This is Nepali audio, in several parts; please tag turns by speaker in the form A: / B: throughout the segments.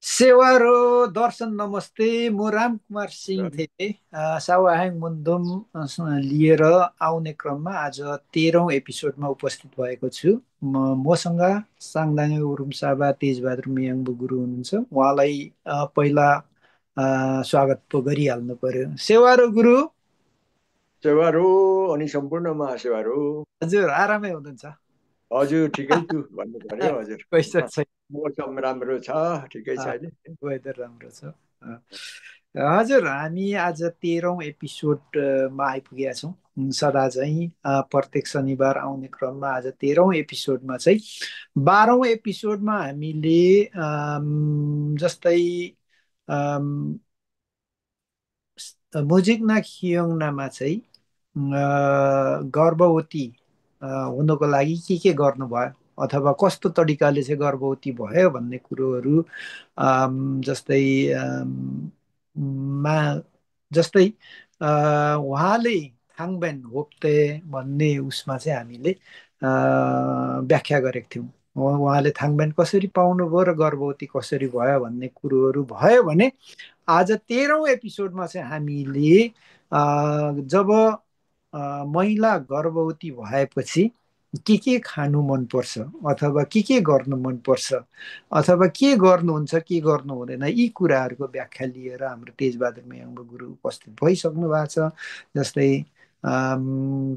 A: सेवारो दर्शन नमस्ते। म रामकुमार सिंह थिएँ। सावाहाङ मुन्दुम लिएर आउने क्रममा आज 13औं एपिसोडमा उपस्थित भएको छु। मसँग साङदाङे उरुमसाबा तेजबहादुर मियाङबु गुरु हुनुहुन्छ। उहाँलाई पहिला स्वागत पो गरिहाल्नु पर्यो। सेवारो गुरु।
B: सेवारो अनि सम्पूर्ण महासेवारो।
A: हजुर आरामै हुनुहुन्छ?
B: हजुर ठिकै छु भन्नु पर्यो हजुर।
A: पैसा छैन?
B: मौसम राम्रो छ, ठिकै छ अहिले।
A: वेदर राम्रो छ। हजुर, हामी आज 13औं एपिसोडमा आइपुगेका छौँ। सदा चाहिँ प्रत्येक शनिबार आउने क्रममा आज 13औं एपिसोडमा चाहिँ 12औं एपिसोडमा हामीले जस्तै मुजिकना खियोङनामा चाहिँ गर्भवती हुनको लागि के गर्नुभयो अथवा कस्तो तरिकाले चाहिँ गर्भवती भयो भन्ने कुरोहरू जस्तै मा जस्तै उहाँले थाङबेन होप्ते भन्ने उसमा चाहिँ हामीले व्याख्या गरेको थियौँ। उहाँले थाङबेन कसरी पाउनुभयो र गर्भवती कसरी भयो भन्ने कुरोहरू भयो भने आज 13औं एपिसोडमा चाहिँ हामीले जब महिला गर्भवती भएपछि के खानु मनपर्छ अथवा के गर्नु मनपर्छ अथवा के गर्नुहुन्छ के गर्नु हुँदैन, यी कुराहरूको व्याख्या लिएर हाम्रो तेजबहादुर मयाङ्बु गुरु उपस्थित भइसक्नु भएको छ। जस्तै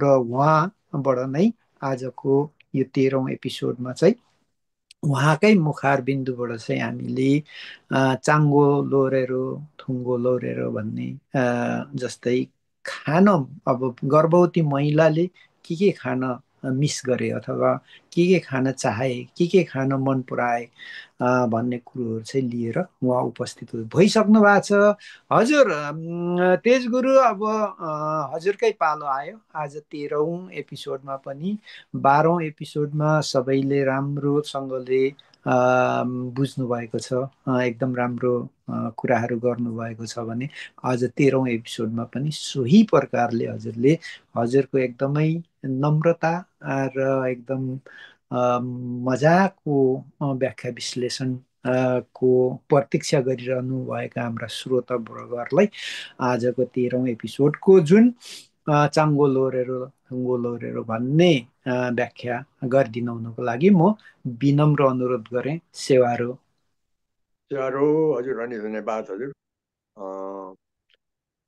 A: र उहाँबाट नै आजको यो 13औं एपिसोडमा चाहिँ उहाँकै मुखार बिन्दुबाट चाहिँ हामीले चाङ्गो लोरेरो थुङ्गो लोरेरो भन्ने जस्तै खान, अब गर्भवती महिलाले के खान मिस गरे अथवा के खान चाहे, के खान मन पराए भन्ने कुरोहरू चाहिँ लिएर उहाँ उपस्थित भइसक्नु भएको छ। हजुर तेज गुरु, अब हजुरकै पालो आयो आज 13औं एपिसोडमा पनि। 12औं एपिसोडमा सबैले राम्रोसँगले बुझ्नु भएको छ, एकदम राम्रो कुराहरू गर्नुभएको छ भने आज 13औं एपिसोडमा पनि सोही प्रकारले हजुरले हजुरको एकदमै नम्रता र एकदम मजाको व्याख्या विश्लेषण को प्रतीक्षा गरिरहनु भएका हाम्रा श्रोतावर्गहरूलाई आजको 13औं एपिसोडको जुन चाङ्गो लोरेरो थुङ्गो लोरेरो भन्ने व्याख्या गरिदिनु हुनुको लागि म विनम्र अनुरोध गरेँ। सेवारो।
B: सेवारो हजुर अनि धन्यवाद हजुर।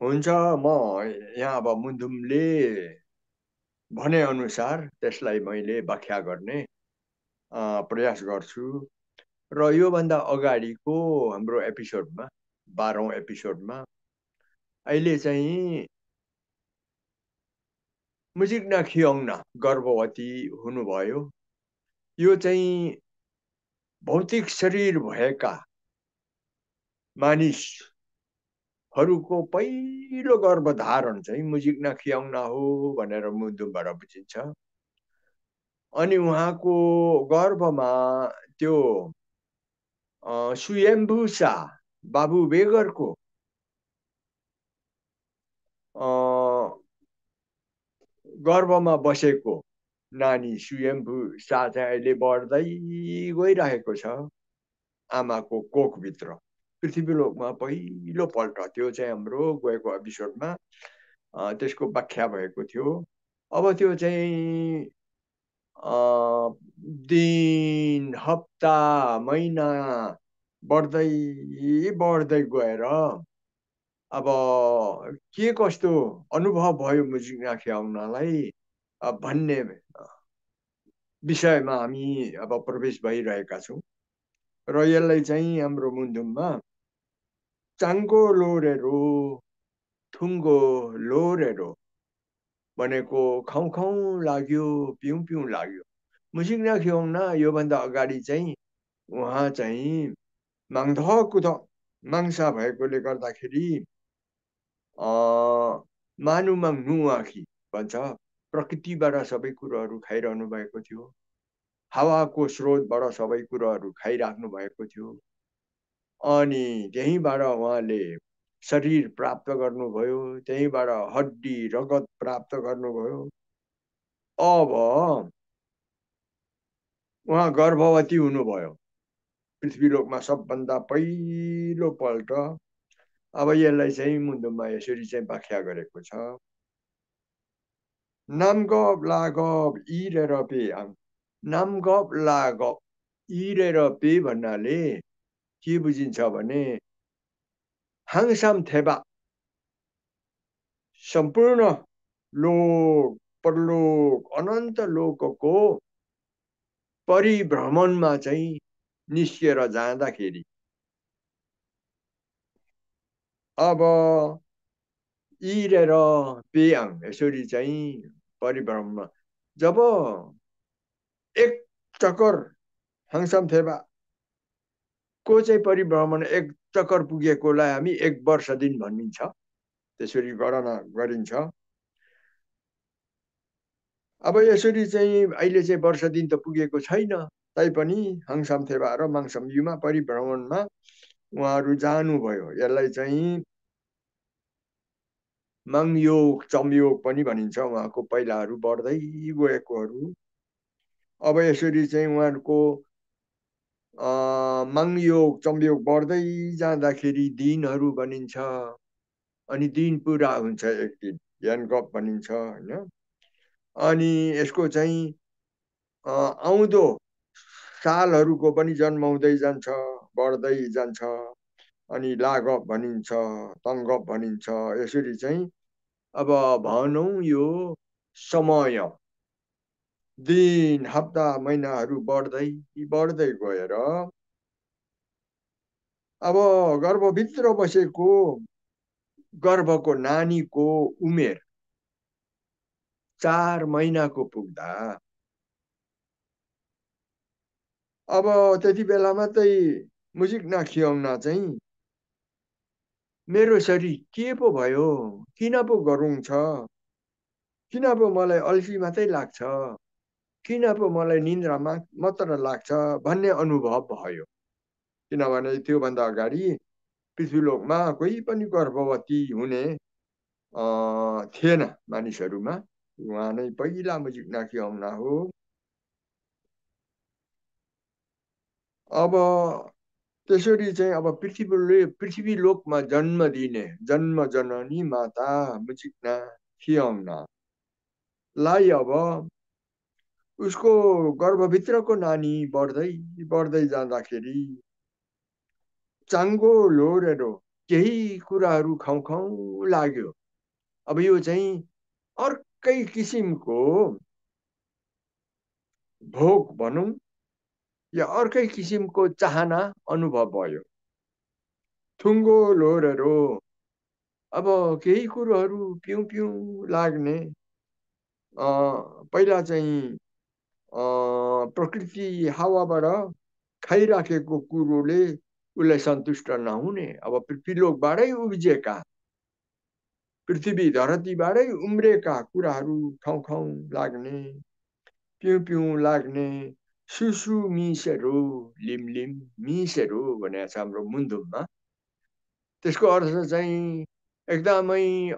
B: हुन्छ, म यहाँ अब मुन्दुमले भने अनुसार त्यसलाई मैले व्याख्या गर्ने प्रयास गर्छु। र योभन्दा अगाडिको हाम्रो एपिसोडमा 12औं एपिसोडमा अहिले चाहिँ मुजिकना खियोङना गर्भवती हुनुभयो। यो चाहिँ भौतिक शरीर भएका मानिसहरूको पहिलो गर्भधारण चाहिँ मुजिकना खियाउना हो भनेर मुन्दुमबाट बुझिन्छ। अनि उहाँको गर्भमा त्यो सुयम्भुसा बाबु बेगरको गर्भमा बसेको नानी सुयम्भु सा चाहिँ अहिले बढ्दै गइरहेको छ आमाको कोखभित्र। पृथ्वीलोकमा पहिलो पल्ट त्यो चाहिँ हाम्रो गएको एपिसोडमा त्यसको व्याख्या भएको थियो। अब त्यो चाहिँ दिन हप्ता महिना बढ्दै बढ्दै गएर अब के कस्तो अनुभव भयो मुजिकना खियाउनलाई भन्ने विषयमा हामी अब प्रवेश भइरहेका छौँ। र यसलाई चाहिँ हाम्रो मुन्दुममा चाङ्गो लोरेरो थुङ्गो लोरेरो भनेको खाउँ खाउँ लाग्यो, पिउँ पिउँ लाग्यो। मुजिकना खियाउना योभन्दा अगाडि चाहिँ उहाँ चाहिँ माङ्ध कुध माङ्सा भएकोले गर्दाखेरि मानुमाङ नुआखी भन्छ, प्रकृतिबाट सबै कुरोहरू खाइरहनु भएको थियो। हावाको स्रोतबाट सबै कुरोहरू खाइराख्नु भएको थियो। अनि त्यहीँबाट उहाँले शरीर प्राप्त गर्नुभयो, त्यहीँबाट हड्डी रगत प्राप्त गर्नुभयो। अब उहाँ गर्भवती हुनुभयो। पृथ्वीलोकमा सबभन्दा पहिलो पल्ट अब यसलाई चाहिँ मुन्दुममा यसरी चाहिँ व्याख्या गरेको छ। नामगप लागप इरेर पे आङ। नामगप लागप इरेर पे भन्नाले के बुझिन्छ भने हाङसाम थेबा सम्पूर्ण लोक परलोक अनन्त लोकको परिभ्रमणमा चाहिँ निस्किएर जाँदाखेरि अब इरेर पेयाङ यसरी चाहिँ परिभ्रमण जब एक चक्कर हाङसाम थेबा को चाहिँ परिभ्रमण एक चक्कर पुगेकोलाई हामी एक वर्ष दिन भनिन्छ, त्यसरी गणना गरिन्छ। अब यसरी चाहिँ अहिले चाहिँ वर्ष दिन त पुगेको छैन, तैपनि हाङसाम थेबा र माङसाम युमा परिभ्रमणमा उहाँहरू जानुभयो। यसलाई चाहिँ माङयोग चमयोग पनि भनिन्छ, उहाँको पहिलाहरू बढ्दै गएकोहरू। अब यसरी चाहिँ उहाँहरूको माङयोग चमयोग बढ्दै जाँदाखेरि दिनहरू बनिन्छ, अनि दिन पुरा हुन्छ एक दिन, यानगप भनिन्छ होइन। अनि यसको चाहिँ आउँदो सालहरूको पनि जन्म हुँदै जान्छ, बढ्दै जान्छ, अनि लागप भनिन्छ, तङ्गप भनिन्छ। यसरी चाहिँ अब भनौँ यो समय दिन हप्ता महिनाहरू बढ्दै बढ्दै गएर अब गर्भभित्र बसेको गर्भको नानीको उमेर 4 महिनाको पुग्दा अब त्यति बेला मात्रै मुजिक नाखियाउन चाहिँ मेरो शरीर के पो भयो, किन पो गह्रौँ छ, किन पो मलाई अल्छी मात्रै लाग्छ, किन पो मलाई निन्द्रा मात्र लाग्छ भन्ने अनुभव भयो। किनभने त्योभन्दा अगाडि पृथ्वीलोकमा कोही पनि गर्भवती हुने थिएन मानिसहरूमा, उहाँ नै पहिला मुजिक नाखियाउन हो। अब त्यसरी चाहिँ अब पृथ्वीलोकमा जन्म दिने जन्म जननी माता मुजिक्ना खियाउनलाई अब उसको गर्भभित्रको नानी बढ्दै बढ्दै जाँदाखेरि चाङ्गो लोरेरो केही कुराहरू खाउँ खाउँ लाग्यो। अब यो चाहिँ अर्कै किसिमको भोक भनौँ या अर्कै किसिमको चाहना अनुभव भयो। थुङ्गो लोरेरो अब केही कुरोहरू पिउँ पिउँ लाग्ने। पहिला चाहिँ प्रकृति हावाबाट खाइराखेको कुरोले उसलाई सन्तुष्ट नहुने, अब पृथ्वीलोकबाटै उब्जिएका पृथ्वी धरतीबाटै उम्रेका कुराहरू खाउँ खाउँ लाग्ने, पिउँ पिउँ लाग्ने। सुसु मिसहरू लिम लिम मिसहरू भनेको छ हाम्रो मुन्दुममा। त्यसको अर्थ चाहिँ एकदमै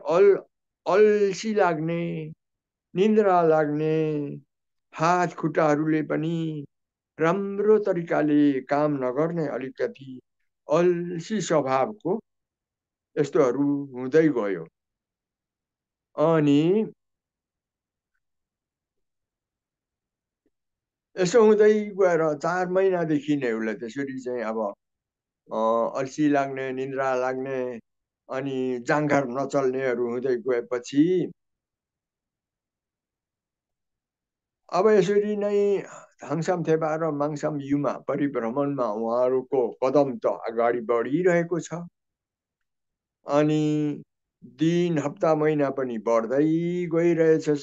B: अल्छी लाग्ने, निन्द्रा लाग्ने, हात खुट्टाहरूले पनि राम्रो तरिकाले काम नगर्ने, अलिकति अल्छी स्वभावको यस्तोहरू हुँदै गयो। अनि यसो हुँदै गएर 4 महिनादेखि नै उसलाई त्यसरी चाहिँ अब अल्छी लाग्ने, निन्द्रा लाग्ने, अनि जाँघर नचल्नेहरू हुँदै गएपछि अब यसरी नै हाङसाम थेबा र माङसाम युमा परिभ्रमणमा उहाँहरूको कदम त अगाडि बढिरहेको छ। अनि दिन हप्ता महिना पनि बढ्दै गइरहेको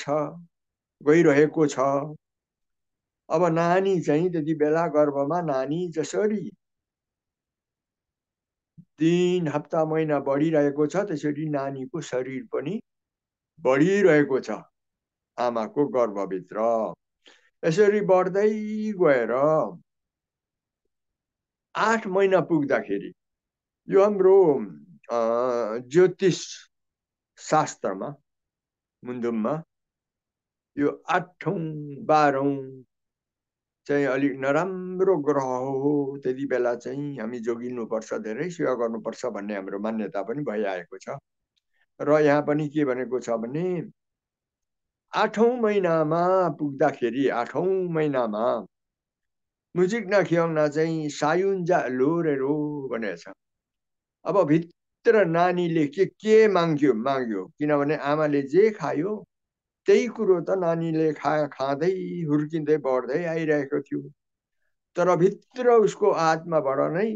B: छ। अब नानी चाहिँ त्यति बेला गर्भमा नानी जसरी दिन हप्ता महिना बढिरहेको छ, त्यसरी नानीको शरीर पनि बढिरहेको छ आमाको गर्भभित्र। यसरी बढ्दै गएर 8 महिना पुग्दाखेरि यो हाम्रो ज्योतिष शास्त्रमा मुन्दुममा यो 8औं 12औं चाहिँ अलिक नराम्रो ग्रह हो, त्यति बेला चाहिँ हामी जोगिनुपर्छ, धेरै सेवा गर्नुपर्छ भन्ने हाम्रो मान्यता पनि भइआएको छ। र यहाँ पनि के भनेको छ भने 8औं महिनामा पुग्दाखेरि 8औं महिनामा मुजिक नखियाउन चाहिँ सायुन्जा लोरेरो भनेको छ। अब भित्र नानीले के माग्यो, किनभने आमाले जे खायो त्यही कुरो त नानीले खाँदै हुर्किँदै बढ्दै आइरहेको थियो। तर भित्र उसको आत्माबाट नै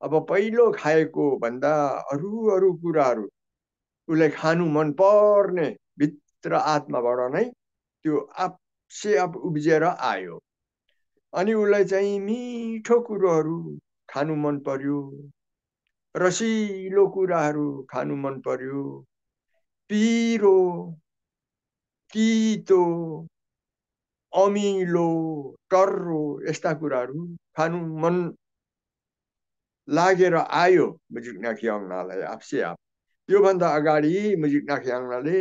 B: अब पहिलो खाएको भन्दा अरू कुराहरू उसलाई खानु मन पर्ने भित्र आत्माबाट नै त्यो आपसे आप उब्जिएर आयो। अनि उसलाई चाहिँ मिठो कुरोहरू खानु मन पर्यो, रसिलो कुराहरू खानु मन पर्यो, पिरो, तितो, अमिलो, टर्रो यस्ता कुराहरू खानु मन लागेर आयो मुजिक नाखियाउनलाई आफसे आप। योभन्दा अगाडि मुजिक नाखियाउनले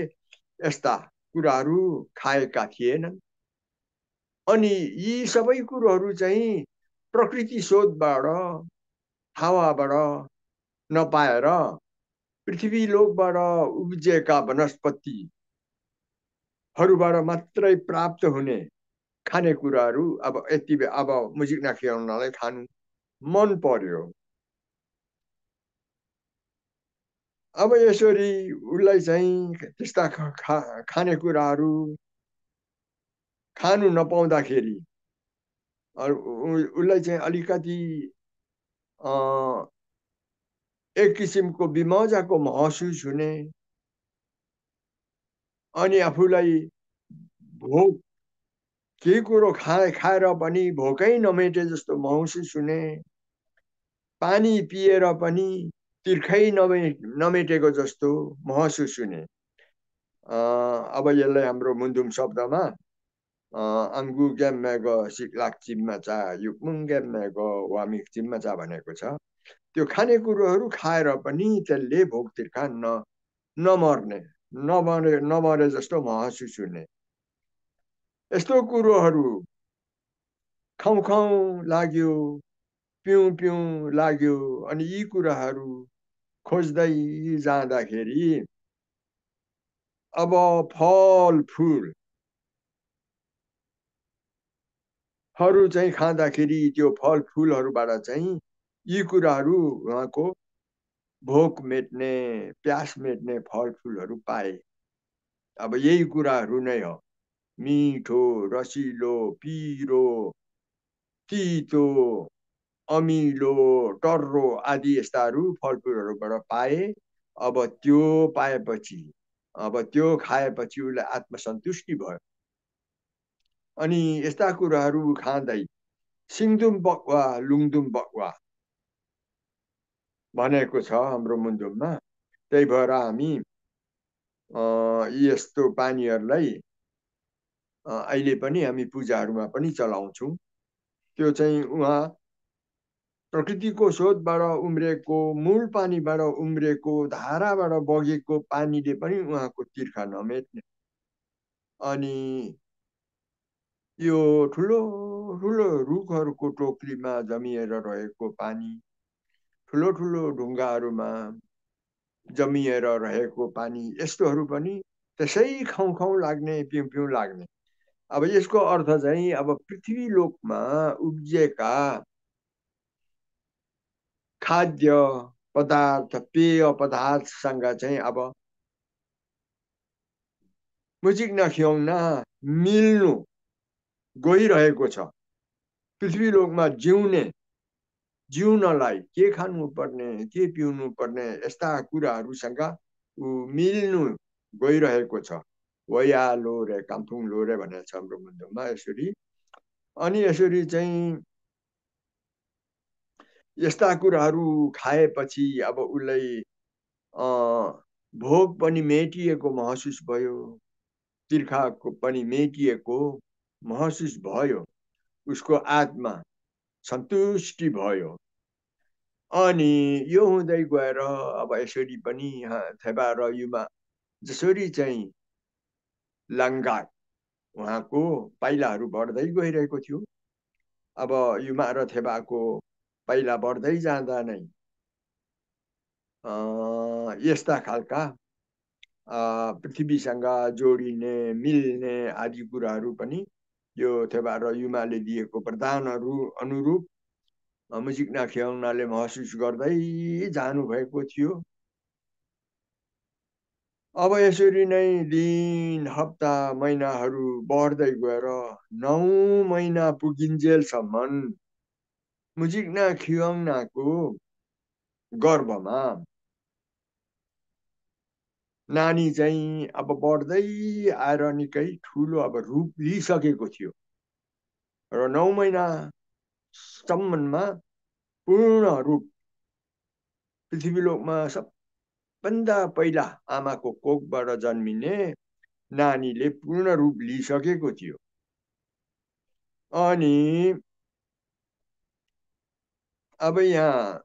B: यस्ता कुराहरू खाएका थिएनन्। अनि यी सबै कुरोहरू चाहिँ प्रकृति स्रोतबाट, हावाबाट नपाएर पृथ्वी लोकबाट उब्जिएका वनस्पतिहरूबाट मात्रै प्राप्त हुने खानेकुराहरू अब मुजिक नाखियाउनलाई खानु मन पर्यो। अब यसरी उसलाई चाहिँ त्यस्ता खानेकुराहरू खानु नपाउँदाखेरि उसलाई चाहिँ अलिकति एक किसिमको बिमजाको महसुस हुने, अनि आफूलाई भोक केही कुरो खाएर पनि भोकै नमेटे जस्तो महसुस हुने, पानी पिएर पनि तिर्खै नमेटेको जस्तो महसुस हुने। अब यसलाई हाम्रो मुन्धुम शब्दमा आङ्गु ग्याम्मेग सिक्लाक चिम्माचा युक्मुङ ग्याम्मेग वामिक चिम्माचा भनेको छ। त्यो खानेकुरोहरू खाएर पनि त्यसले भोक तिर्खा नमरे जस्तो महसुस हुने। यस्तो कुरोहरू खाउँ खाउँ लाग्यो, पिउँ पिउँ लाग्यो। अनि यी कुराहरू खोज्दै जाँदाखेरि अब फलफुलहरू चाहिँ खाँदाखेरि त्यो फलफुलहरूबाट चाहिँ यी कुराहरू उहाँको भोक मेट्ने, प्यास मेट्ने फलफुलहरू पाए। अब यही कुराहरू नै हो, मिठो, रसिलो, पिरो, तितो, अमिलो, टर्रो आदि यस्ताहरू फलफुलहरूबाट पाए। अब त्यो पाएपछि, अब त्यो खाएपछि उसलाई आत्मसन्तुष्टि भयो। अनि यस्ता कुराहरू खाँदै सिङदुम बक्वा लुङदुम बक्वा भनेको छ हाम्रो मुन्धुममा। त्यही भएर हामी यस्तो पानीहरूलाई अहिले पनि हामी पूजाहरूमा पनि चलाउँछौँ। त्यो चाहिँ उहाँ प्रकृतिको स्रोतबाट उम्रेको, मूल पानीबाट उम्रेको, धाराबाट बगेको पानीले पनि उहाँको तिर्खा नमेट्ने। अनि यो ठुलो ठुलो रुखहरूको टोकरीमा जमिएर रहेको पानी, ठुलो ठुलो ढुङ्गाहरूमा जमिएर रहेको पानी, यस्तोहरू पनि त्यसै खाउँ खाउँ लाग्ने, पिउँ पिउँ लाग्ने। अब यसको अर्थ चाहिँ अब पृथ्वी लोकमा उब्जिएका खाद्य पदार्थ, पेय पदार्थसँग चाहिँ अब मुजिक नखियाउन मिल्नु गइरहेको छ। पृथ्वी लोकमा जिउनलाई के खानुपर्ने, के पिउनु पर्ने, यस्ता कुराहरूसँग मिल्नु गइरहेको छ। वया लोरे काम्फुङ लोरे भनेको छ हाम्रो मुन्धुममा यसरी। अनि यसरी चाहिँ यस्ता कुराहरू खाएपछि अब उसलाई भोक पनि मेटिएको महसुस भयो, तिर्खाको पनि मेटिएको महसुस भयो, उसको आत्मा सन्तुष्टि भयो। अनि यो हुँदै गएर अब यसरी पनि थेबा र युमा जसरी चाहिँ लाङ्गाट उहाँको पाइलाहरू बढ्दै गइरहेको थियो, अब युमा र थेबाको पाइला बढ्दै जाँदा नै यस्ता खालका पृथ्वीसँग जोडिने मिल्ने आदि कुराहरू पनि यो थेबा र युमाले दिएको वरदानहरू अनुरूप मुजिक्ना खियाउनाले महसुस गर्दै जानुभएको थियो। अब यसरी नै दिन हप्ता महिनाहरू बढ्दै गएर 9 महिना पुगिन्जेलसम्म मुजिक्ना खियाउनाको गर्भमा नानी चाहिँ अब बढ्दै आएर निकै ठुलो अब रूप लिइसकेको थियो र 9 महिनासम्ममा पूर्ण रूप पृथ्वीलोकमा सबभन्दा पहिला आमाको कोखबाट जन्मिने नानीले पूर्ण रूप लिइसकेको थियो। अनि अब यहाँ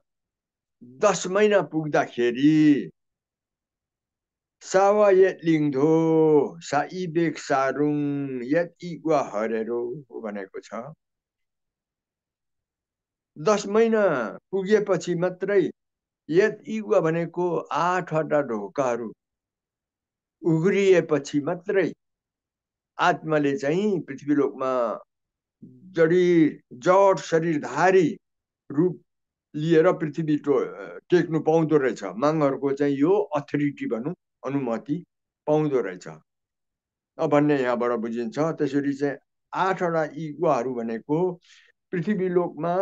B: 10 महिना पुग्दाखेरि सावा यतलिङधो साइबेक सारुङ यत इगुवा हरेरो भनेको छ। 10 महिना पुगेपछि मात्रै यत इगुवा भनेको 8वटा ढोकाहरू उघरिएपछि मात्रै आत्माले चाहिँ पृथ्वीलोकमा जड शरीरधारी रूप लिएर पृथ्वी टेक्नु पाउँदो रहेछ। माङहरूको चाहिँ यो अथोरिटी भनौँ, अनुमति पाउँदो रहेछ भन्ने यहाँबाट बुझिन्छ। त्यसरी चाहिँ 8वटा इगुवाहरू भनेको पृथ्वीलोकमा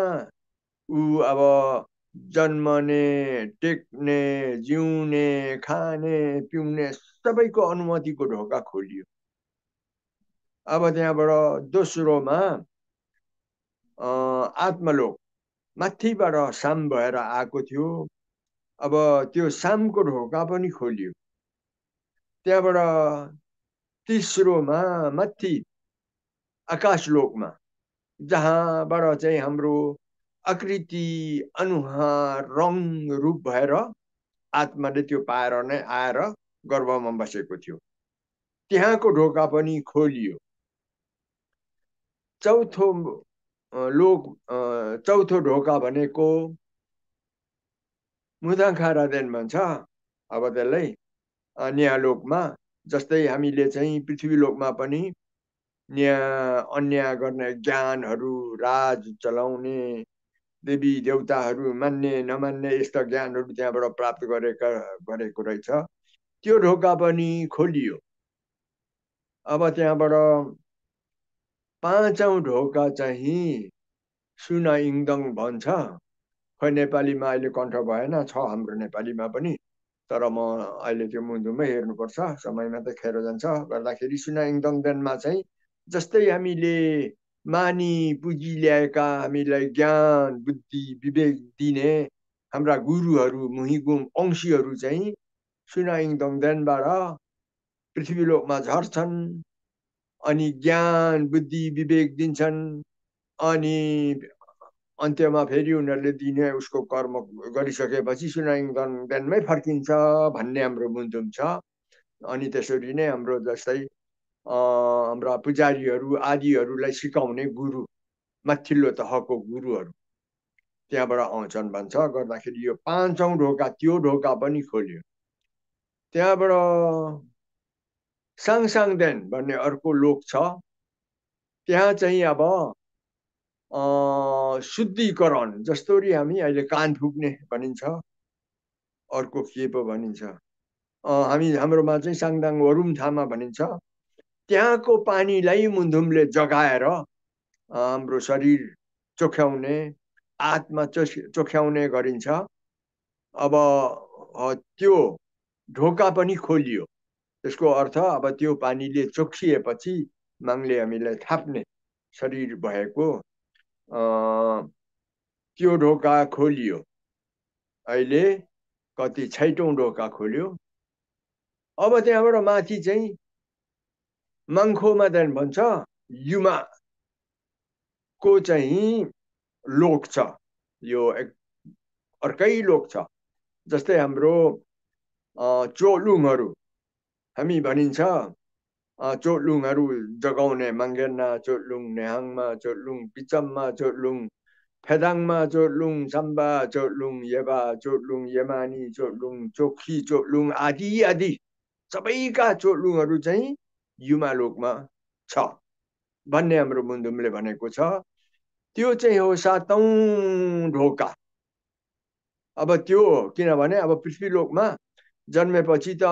B: अब जन्मने, टेक्ने, जिउने, खाने, पिउने सबैको अनुमतिको ढोका खोलियो। अब त्यहाँबाट दोस्रोमा आत्मलोक माथिबाट साम भएर आएको थियो। अब त्यो सामको ढोका पनि खोलियो। त्यहाँबाट तेस्रोमा माथि आकाशलोकमा जहाँबाट चाहिँ हाम्रो आकृति अनुहार रङ रूप भएर आत्माले त्यो पाएर नै आएर गर्भमा बसेको थियो। त्यहाँको ढोका पनि खोलियो। चौथो ढोका भनेको मुदाङखारादेन भन्छ। अब त्यसलाई न्यालोकमा जस्तै हामीले चाहिँ पृथ्वीलोकमा पनि अन्याय गर्ने ज्ञानहरू, राज चलाउने, देवी देवताहरू मान्ने नमान्ने यस्ता ज्ञानहरू त्यहाँबाट प्राप्त गरेको रहेछ। त्यो ढोका पनि खोलियो। अब त्यहाँबाट 5औं ढोका चाहिँ सुना इङदङ भन्छ। खै नेपालीमा अहिले कण्ठ भएन, छ हाम्रो नेपालीमा पनि, तर म अहिले त्यो मुन्दुमै हेर्नुपर्छ, समयमा त खेर जान्छ। गर्दाखेरि सुना इङदङ देनमा चाहिँ जस्तै हामीले मानी पुँजी ल्याएका हामीलाई ज्ञान बुद्धि विवेक दिने हाम्रा गुरुहरू मुहिगुम अंशीहरू चाहिँ सुना इङदङ देनबाट पृथ्वीलोकमा झर्छन्। अनि ज्ञान बुद्धि विवेक दिन्छन्। अनि अन्त्यमा फेरि उनीहरूले दिने उसको कर्म गरिसकेपछि सुना इङदङ देनमै फर्किन्छ भन्ने हाम्रो मुन्दुम छ। अनि त्यसरी नै हाम्रो जस्तै हाम्रा पुजारीहरू आदिहरूलाई सिकाउने गुरु, माथिल्लो तहको गुरुहरू त्यहाँबाट आउँछन् भन्छ। गर्दाखेरि यो 5औं ढोका त्यो ढोका पनि खोल्यो। त्यहाँबाट साङसाङदेन भन्ने अर्को लोक छ। त्यहाँ चाहिँ अब शुद्धिकरण, जस्तोरी हामी अहिले कान फुक्ने भनिन्छ, अर्को के पो भनिन्छ, हाम्रोमा चाहिँ साङदाङ वरुम थामा भनिन्छ। त्यहाँको पानीलाई मुन्धुमले जगाएर हाम्रो शरीर चोख्याउने, आत्मा चोख्याउने गरिन्छ। अब त्यो ढोका पनि खोलियो। त्यसको अर्थ अब त्यो पानीले चोखिएपछि माङले हामीलाई थाप्ने शरीर भएको त्यो ढोका खोलियो। अहिले कति 6औं ढोका खोल्यो। अब त्यहाँबाट माथि चाहिँ मङ्खोमा देन भन्छ, युमाको चाहिँ लोक छ। यो अर्कै लोक छ। जस्तै हाम्रो चोलुङहरू हामी भनिन्छ चोटलुङहरू जगाउने मङ्गेना चोटलुङ नेहाङमा चोटलुङ पिचममा चोटलुङ फेदाङमा चोटलुङ साम्बा चोटलुङ येबा चोटलुङ येमानी चोटलुङ चोखी चोटलुङ आदि आदि सबैका चोटलुङहरू चाहिँ युमालोकमा छ भन्ने हाम्रो मुन्धुमले भनेको छ। त्यो चाहिँ हो 7औं ढोका। अब त्यो किनभने अब पृथ्वीलोकमा जन्मेपछि त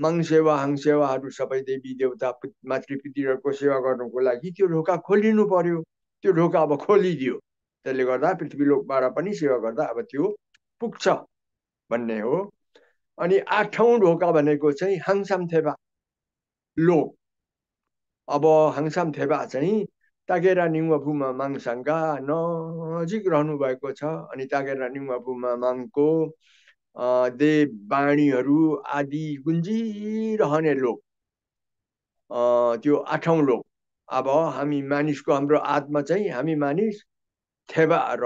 B: मङसेवा हङसेवाहरू सबै देवी देवता मातृपितृहरूको सेवा गर्नुको लागि त्यो ढोका खोलिनु पर्यो। त्यो ढोका अब खोलिदियो, त्यसले गर्दा पृथ्वीलोकबाट पनि सेवा गर्दा अब त्यो पुग्छ भन्ने हो। अनि 8औं ढोका भनेको चाहिँ हाङसामथेबा लोक। अब हाङसामथेबा चाहिँ तागेरा निङवापुमा माङसाङका नजिक रहनु भएको छ। अनि तागेरा निङवापुमा माङको देव वाणीहरू आदि गुन्जिरहने लोक, त्यो 8औं लोक। अब हामी मानिसको हाम्रो आत्मा चाहिँ हामी मानिस थेबा र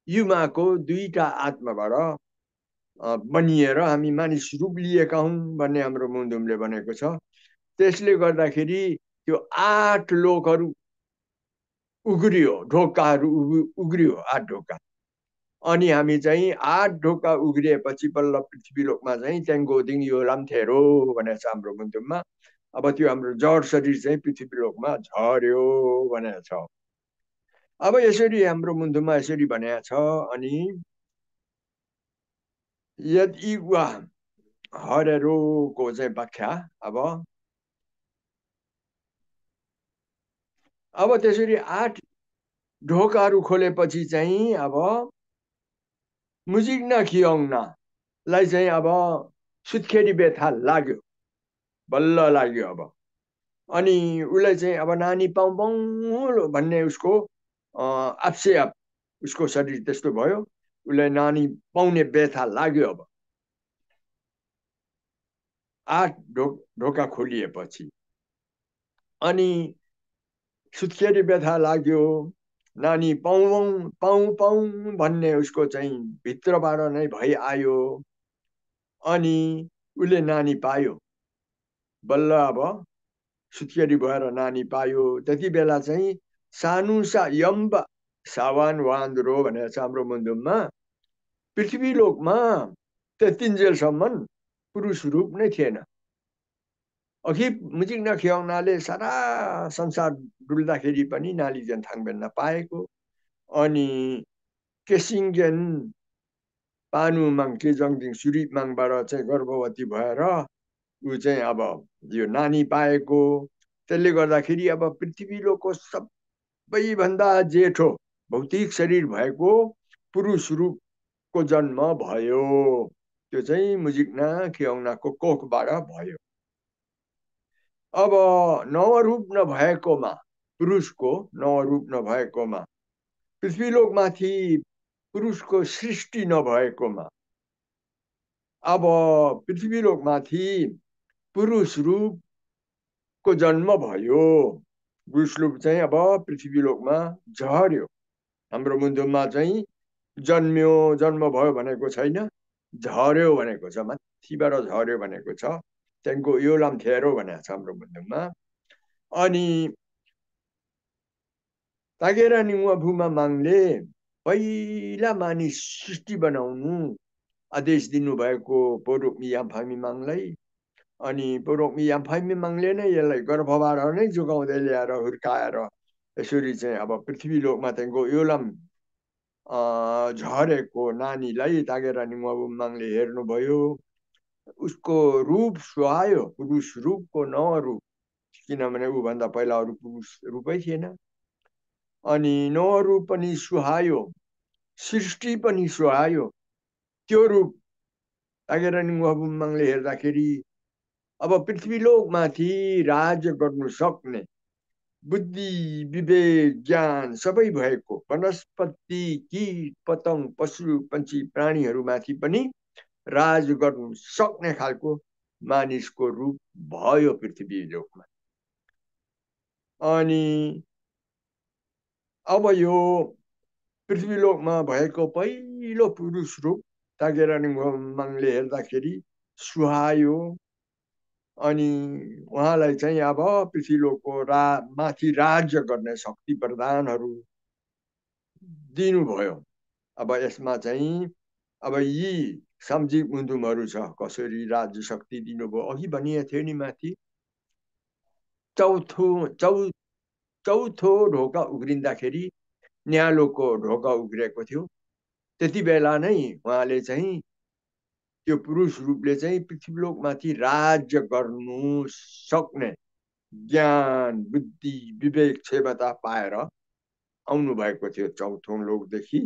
B: युमाको दुईटा आत्माबाट बनिएर हामी मानिस रूप लिएका हौँ भन्ने हाम्रो मुन्धुमले भनेको छ। त्यसले गर्दाखेरि त्यो 8 लोकहरू उग्रियो, ढोकाहरू उग्रियो, 8 ढोका। अनि हामी चाहिँ 8 ढोका उग्रिएपछि बल्ल पृथ्वीलोकमा चाहिँ टेङ्गोदिङ योलामथेरो भनेको छ हाम्रो मुन्धुममा। अब त्यो हाम्रो जड शरीर चाहिँ पृथ्वीलोकमा झर्यो भनेको छ। अब यसरी हाम्रो मुन्धुममा यसरी भनेको छ। अनि यदि वा हरेरोको चाहिँ व्याख्या अब त्यसरी 8 ढोकाहरू खोलेपछि चाहिँ अब मुजिग्ना खियौनालाई चाहिँ अब सुत्खेरी बेथा लाग्यो, बल्ल लाग्यो अब। अनि उसलाई चाहिँ अब नानी पाउँ पाउँ भन्ने उसको आफसे आफ उसको शरीर त्यस्तो भयो, उसलाई नानी पाउने बेथा लाग्यो। अब 8 ढोका खोलिएपछि अनि सुत्खेरी बेथा लाग्यो, नानी पाउँ पाउँ पाउँ भन्ने उसको चाहिँ भित्रबाट नै भइ आयो। अनि उसले नानी पायो, बल्ल अब सुत्केरी भएर नानी पायो। त्यति बेला चाहिँ सानुसा यम्ब सावान वान्द्रो भनेर छ हाम्रो मुन्धुममा। पृथ्वीलोकमा त्यतिन्जेलसम्म पुरुष रूप नै थिएन। अघि मुजिग्न खियाउनाले सारा संसार डुल्दाखेरि पनि नालिजेन थाङबेन नपाएको। अनि केसिङजेन पानुमाङ केजङदिङ सुरिमाङबाट चाहिँ गर्भवती भएर ऊ चाहिँ अब यो नानी पाएको। त्यसले गर्दाखेरि अब पृथ्वीलोकको सबैभन्दा जेठो भौतिक शरीर भएको पुरुष रूपको जन्म भयो। त्यो चाहिँ मुजिग्ना खियाउनाको कोखबाट भयो। अब नवरूप नभएकोमा, पुरुषको नवरूप नभएकोमा, पृथ्वीलोकमाथि पुरुषको सृष्टि नभएकोमा अब पृथ्वीलोकमाथि पुरुष रूपको जन्म भयो। पुरुष रूप चाहिँ अब पृथ्वीलोकमा झर्यो। हाम्रो मुन्धुममा चाहिँ जन्म्यो जन्म भयो भनेको छैन, झर्यो भनेको छ, माथिबाट झर्यो भनेको छ। त्यहाँको योलामथेरो भनेको छ हाम्रो मुन्धुममा। अनि तागेरा निङवापुमा माङले पहिला मानिस सृष्टि बनाउनु आदेश दिनुभएको पोरोकमी याम्फामी माङलाई। अनि पोरोकमी याम्फामी माङले नै यसलाई गर्भबाट नै जोगाउँदै ल्याएर हुर्काएर यसरी चाहिँ अब पृथ्वीलोकमा त्यहाँको योलाम झरेको नानीलाई तागेरा निङवापु माङले हेर्नुभयो। उसको रूप सुहायो, पुरुष रूपको नवरूप, किनभने ऊभन्दा पहिला अरू पुरुष रूपै थिएन। अनि नवरूप पनि सुहायो, सृष्टि पनि सुहायो। त्यो रूप तागेरा निङवापु माङले हेर्दाखेरि अब पृथ्वीलोकमाथि राज्य गर्नु सक्ने बुद्धि विवेक ज्ञान सबै भएको वनस्पति कीट पतंग पशु पंक्षी प्राणीहरूमाथि पनि राज गर्नु सक्ने खालको मानिसको रूप भयो पृथ्वीलोकमा। अनि अब यो पृथ्वीलोकमा भएको पहिलो पुरुष रूप तागेरा निङवापु माङले हेर्दाखेरि सुहायो। अनि उहाँलाई चाहिँ अब पृथ्वीलोकको माथि राज्य गर्ने शक्ति प्रदानहरू दिनुभयो। अब यसमा चाहिँ अब यी सम्झी मुन्दुमहरू छ, कसरी राज्य शक्ति दिनुभयो। अघि भनिएको थियो नि माथि, चौथो चौ चौथो ढोका उग्रिँदाखेरि न्यालोको ढोका उग्रिएको थियो। त्यति बेला नै उहाँले चाहिँ त्यो पुरुष रूपले चाहिँ पृथ्वीलोकमाथि राज्य गर्नु सक्ने ज्ञान, बुद्धि, विवेक, क्षमता पाएर आउनु भएको थियो। चौथो लोकदेखि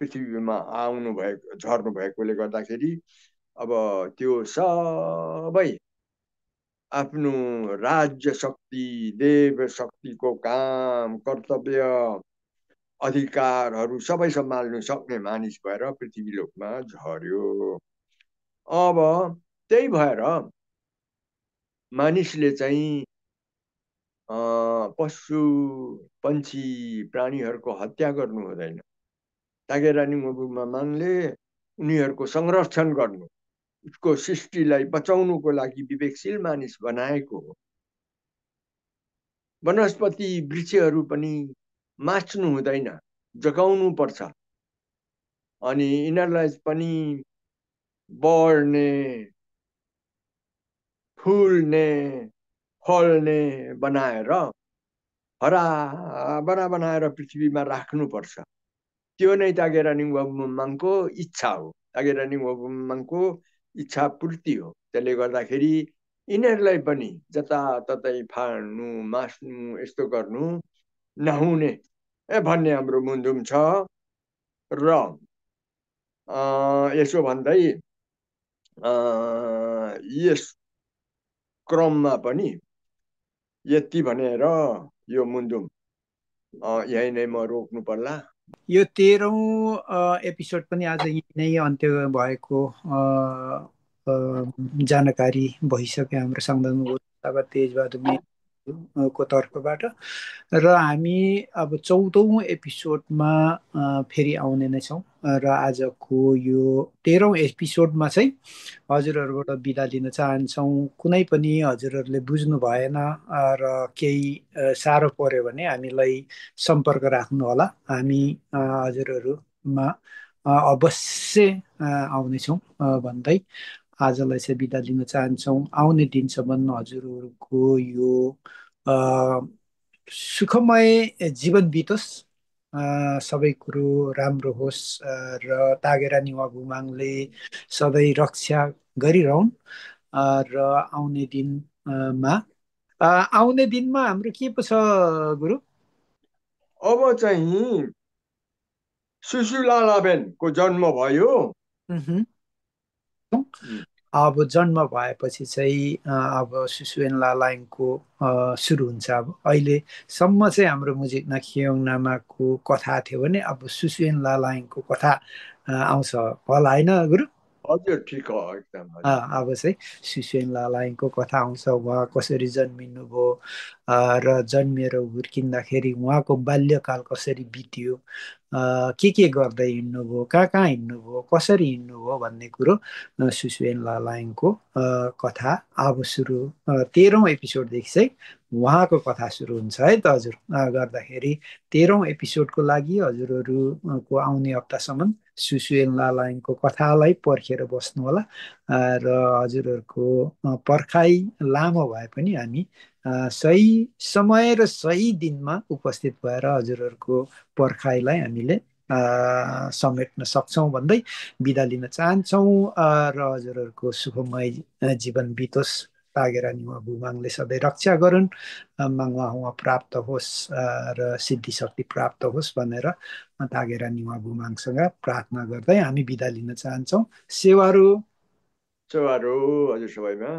B: पृथ्वीमा आउनु भएको, झर्नु भएकोले गर्दाखेरि अब त्यो सबै आफ्नो राज्य शक्ति, देव शक्तिको काम, कर्तव्य, अधिकारहरू सबै सम्हाल्नु सक्ने मानिस भएर पृथ्वीलोकमा झर्यो। अब त्यही भएर मानिसले चाहिँ पशु पन्छी प्राणीहरूको हत्या गर्नु हुँदैन। तागेरानी मुगुमाङले उनीहरूको संरक्षण गर्नु, उसको सृष्टिलाई बचाउनुको लागि विवेकशील मानिस बनाएको हो। वनस्पति वृक्षहरू पनि माच्नु हुँदैन, जगाउनु पर्छ। अनि यिनीहरूलाई पनि बढ्ने, फुल्ने, फल्ने बनाएर हराभरा बनाएर पृथ्वीमा राख्नुपर्छ। त्यो नै तागेरानी मुगुमाङको इच्छा हो, तागेरानी मुगुमाङको इच्छा पूर्ति हो। त्यसले गर्दाखेरि यिनीहरूलाई पनि जताततै फाड्नु, मास्नु, यस्तो गर्नु नहुने भन्ने हाम्रो मुन्दुम छ। र यसो भन्दै यस क्रममा पनि यति भनेर यो मुन्दुम यही नै म रोक्नु पर्ला।
A: यो 13औं एपिसोड पनि आज यही नै अन्त्य भएको जानकारी भइसक्यो हाम्रो संवाद तेजबहादुर को तर्फबाट। र हामी अब 14औं एपिसोडमा फेरि आउने नै छौँ। र आजको यो 13औं एपिसोडमा चाहिँ हजुरहरूबाट बिदा लिन चाहन्छौँ। कुनै पनि हजुरहरूले बुझ्नु भएन र केही साह्रो पर्यो भने हामीलाई सम्पर्क राख्नु होला। हामी हजुरहरूमा अवश्य आउनेछौँ भन्दै आजलाई चाहिँ बिदा लिन चाहन्छौँ। आउने दिनसम्म हजुरहरूको यो सुखमय जीवन बितोस्, सबै कुरो राम्रो होस् र तागेरा निवा गुमाङले सधैँ रक्षा गरिरहन्। र आउने दिनमा आउने दिनमा हाम्रो के पो छ गुरु?
B: अब चाहिँ सुशुलालाबेनको जन्म भयो।
A: अब जन्म भएपछि चाहिँ अब सुसुएन लालाङको सुरु हुन्छ। अब अहिलेसम्म चाहिँ हाम्रो मुजिकना खियोङनामाको कथा थियो भने अब सुसुएन लालाङको कथा आउँछ होला, होइन गुरु?
B: हजुर, ठिक हो, एकदम हजुर।
A: अब चाहिँ सुसुएन लालाङको कथा आउँछ। उहाँ कसरी जन्मिनु भयो र जन्मिएर हुर्किँदाखेरि उहाँको बाल्यकाल कसरी बित्यो, के गर्दै हिँड्नुभयो, कहाँ कहाँ हिँड्नुभयो, कसरी हिँड्नुभयो भन्ने कुरो सुसुएन लालाङको कथा अब सुरु 13औं एपिसोडदेखि चाहिँ उहाँको कथा सुरु हुन्छ है त हजुर। गर्दाखेरि 13औं एपिसोडको लागि हजुरहरूको आउने हप्तासम्म सुसुएन लालाङको कथालाई पर्खेर बस्नु होला। र हजुरहरूको पर्खाइ लामो भए पनि हामी सही समय र सही दिनमा उपस्थित भएर हजुरहरूको पर्खाइलाई हामीले समेट्न सक्छौँ भन्दै बिदा लिन चाहन्छौँ। र हजुरहरूको सुखमय जीवन बितोस्, तागेरा निवा भुमाङले सधैँ रक्षा गरून्, माङ्वा हुवा प्राप्त होस् र सिद्धि शक्ति प्राप्त होस् भनेर तागेरा निवा भुमाङसँग प्रार्थना गर्दै हामी बिदा लिन चाहन्छौँ। सेवाहरू
B: सवारो हजुर सबैमा।